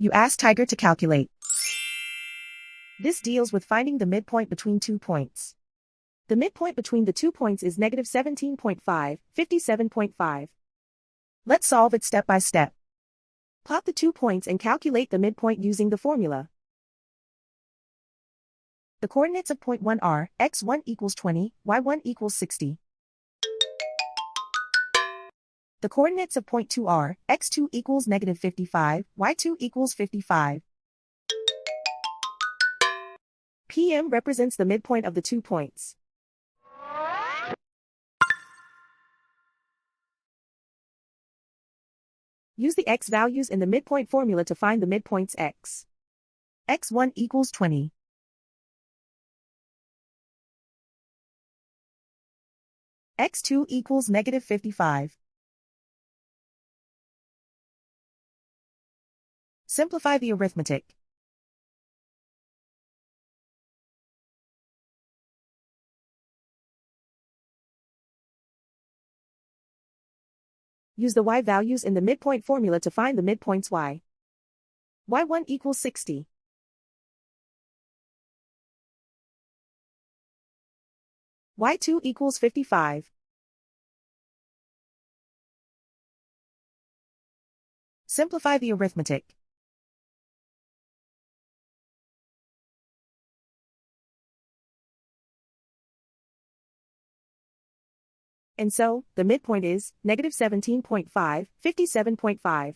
You ask Tiger to calculate. This deals with finding the midpoint between 2 points. The midpoint between the 2 points is negative 17.5, 57.5. Let's solve it step by step. Plot the 2 points and calculate the midpoint using the formula. The coordinates of point 1 are x1 equals 20, y1 equals 60. The coordinates of point 2 are x2 equals negative 55, y2 equals 55. PM represents the midpoint of the 2 points. Use the x values in the midpoint formula to find the midpoints x. x1 equals 20. x2 equals negative 55. Simplify the arithmetic. Use the y values in the midpoint formula to find the midpoints y. y1 equals 60. y2 equals 55. Simplify the arithmetic. And so, the midpoint is negative 17.5, 57.5.